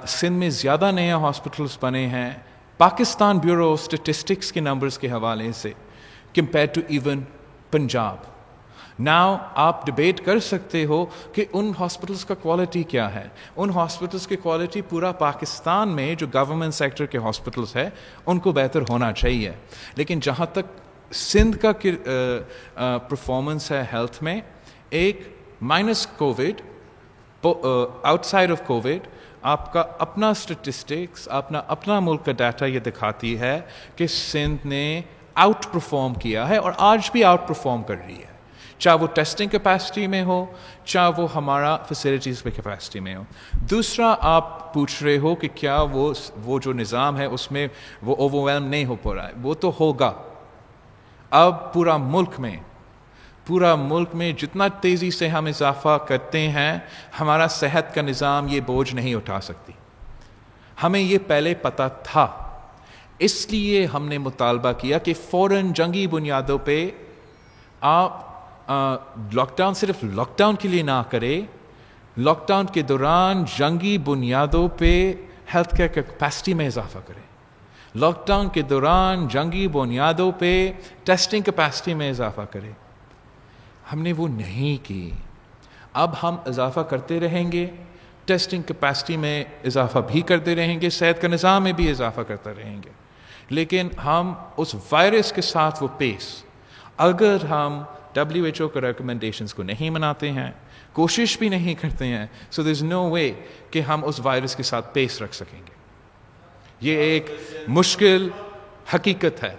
سندھ میں زیادہ نیا ہاسپٹلز بنے ہیں پاکستان بیورو آف اسٹیٹسٹکس کے نمبرز کے حوالے سے compare to even Punjab. Now آپ ڈبیٹ کر سکتے ہو کہ ان ہاسپٹلز کا کوالٹی کیا ہے. ان ہاسپٹلز کی کوالٹی پورا پاکستان میں جو گورنمنٹ سیکٹر کے ہاسپٹلز ہے ان کو بہتر ہونا چاہیے. لیکن جہاں تک سندھ کا پرفارمنس ہے ہیلتھ میں، ایک minus Covid, out side of Covid, آپ کا اپنا اسٹیٹسٹکس، اپنا ملک کا ڈیٹا یہ دکھاتی ہے کہ سندھ نے آؤٹ پرفارم کیا ہے اور آج بھی آؤٹ پرفارم کر رہی ہے، چاہے وہ ٹیسٹنگ کیپیسٹی میں ہو، چاہے وہ ہمارا فیسلٹیز پہ کیپیسٹی میں ہو. دوسرا آپ پوچھ رہے ہو کہ کیا وہ جو نظام ہے اس میں وہ اوور ویلم نہیں ہو پا رہا ہے. وہ تو ہوگا. اب پورا ملک میں جتنا تیزی سے ہم اضافہ کرتے ہیں، ہمارا صحت کا نظام یہ بوجھ نہیں اٹھا سکتی. ہمیں یہ پہلے پتہ تھا، اس لیے ہم نے مطالبہ کیا کہ فوراً جنگی بنیادوں پہ آپ لاک ڈاؤن صرف لاک ڈاؤن کے لیے نہ کرے، لاک ڈاؤن کے دوران جنگی بنیادوں پہ ہیلتھ کیئر کیپیسٹی میں اضافہ کرے، لاک ڈاؤن کے دوران جنگی بنیادوں پہ ٹیسٹنگ کیپیسٹی میں اضافہ کرے. ہم نے وہ نہیں کی. اب ہم اضافہ کرتے رہیں گے، ٹیسٹنگ کیپیسٹی میں اضافہ بھی کرتے رہیں گے، صحت کا نظام میں بھی اضافہ کرتے رہیں گے. لیکن ہم اس وائرس کے ساتھ وہ پیس، اگر ہم WHO کے ریکمنڈیشنز کو نہیں مناتے ہیں، کوشش بھی نہیں کرتے ہیں، سو دیر از نو وے کہ ہم اس وائرس کے ساتھ پیس رکھ سکیں گے. یہ ایک مشکل حقیقت ہے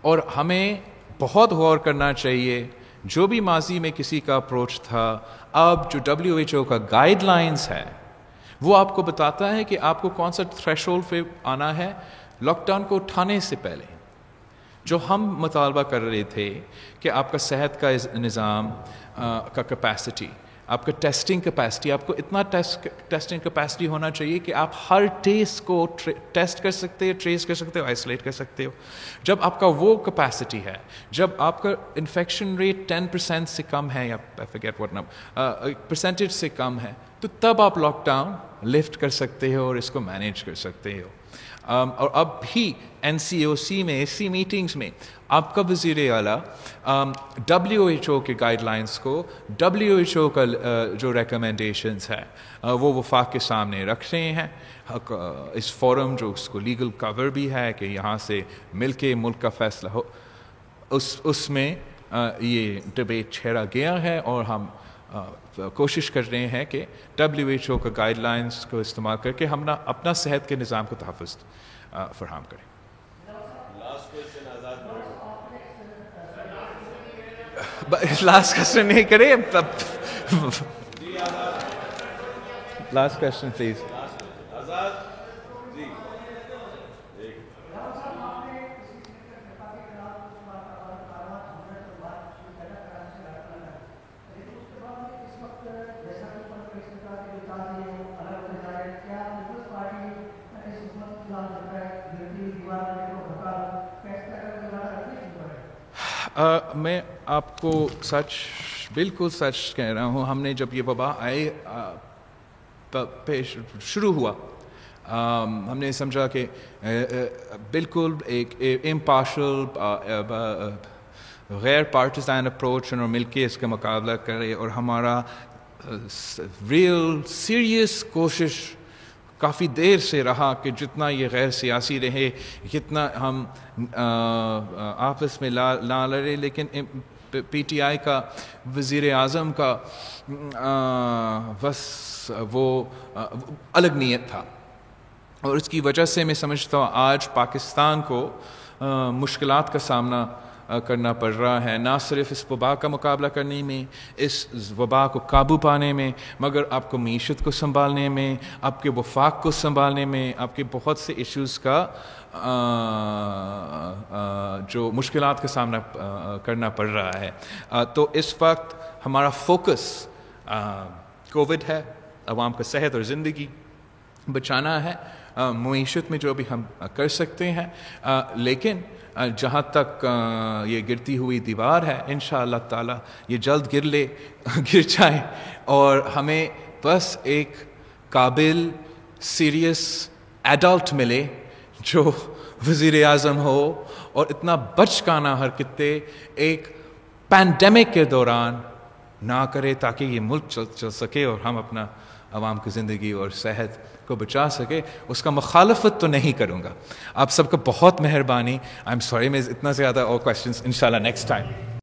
اور ہمیں بہت غور کرنا چاہیے. جو بھی ماضی میں کسی کا اپروچ تھا، اب جو WHO کا گائیڈ لائنز ہے وہ آپ کو بتاتا ہے کہ آپ کو کون سا تھریش ہولڈ پہ آنا ہے لاک ڈاؤن کو اٹھانے سے پہلے. جو ہم مطالبہ کر رہے تھے کہ آپ کا صحت کا نظام کا کیپیسٹی، آپ کا ٹیسٹنگ کیپیسٹی، آپ کو اتنا ٹیسٹنگ کیپیسٹی ہونا چاہیے کہ آپ ہر ٹیسٹ کو ٹیسٹ کر سکتے ہو، ٹریس کر سکتے ہو، آئسولیٹ کر سکتے ہو. جب آپ کا وہ کیپیسٹی ہے، جب آپ کا انفیکشن ریٹ 10% سے کم ہے یا پرسنٹیج سے کم ہے، تو تب آپ لاک ڈاؤن لفٹ کر سکتے ہو اور اس کو مینیج کر سکتے ہو. اور اب بھی NCOC میں ایسی میٹنگز میں آپ کا وزیر اعلیٰ WHO کے گائیڈ لائنس کو، WHO کا جو ریکمنڈیشنز ہے وہ وفاق کے سامنے رکھ رہے ہیں. اس فورم جو اس کو لیگل کور بھی ہے کہ یہاں سے مل کے ملک کا فیصلہ ہو، اس میں یہ ڈبیٹ چھیڑا گیا ہے اور ہم کوشش کر رہے ہیں کہ WHO کا گائیڈ لائنس کو استعمال کر کے ہم اپنا صحت کے نظام کو تحفظ فراہم کریں. لاسٹ کوشچن نہیں کریں، لاسٹ کوشچن پلیز. میں آپ کو بالکل سچ کہہ رہا ہوں. ہم نے جب یہ وبا شروع ہوا، ہم نے سمجھا کہ بالکل ایک امپارشل غیر پارٹیزان اپروچ اور مل کے اس کا مقابلہ کرے، اور ہمارا ریئل سیریس کوشش کافی دیر سے رہا کہ جتنا یہ غیر سیاسی رہے، جتنا ہم آپس میں نہ لڑے. لیکن PTI کا وزیر اعظم کا بس وہ الگ نیت تھا، اور اس کی وجہ سے میں سمجھتا ہوں آج پاکستان کو مشکلات کا سامنا کرنا پڑ رہا ہے، نہ صرف اس وبا کا مقابلہ کرنے میں، اس وبا کو قابو پانے میں، مگر آپ کو معیشت کو سنبھالنے میں، آپ کے وفاق کو سنبھالنے میں، آپ کے بہت سے ایشوز کا جو مشکلات کا سامنا کرنا پڑ رہا ہے. تو اس وقت ہمارا فوکس کووڈ ہے، عوام کا صحت اور زندگی بچانا ہے، معیشت میں جو بھی ہم کر سکتے ہیں. لیکن جہاں تک یہ گرتی ہوئی دیوار ہے، انشاءاللہ تعالی یہ جلد گر جائے، اور ہمیں بس ایک قابل سیریس ایڈلٹ ملے جو وزیر اعظم ہو اور اتنا بچکانہ حرکتیں ایک پینڈیمک کے دوران نہ کرے، تاکہ یہ ملک چل سکے اور ہم اپنا عوام کی زندگی اور صحت کو بچا سکے. اس کا مخالفت تو نہیں کروں گا. آپ سب کا بہت مہربانی. آئی ایم سوری میں اتنا زیادہ اور کویسچنس انشاءاللہ نیکسٹ ٹائم.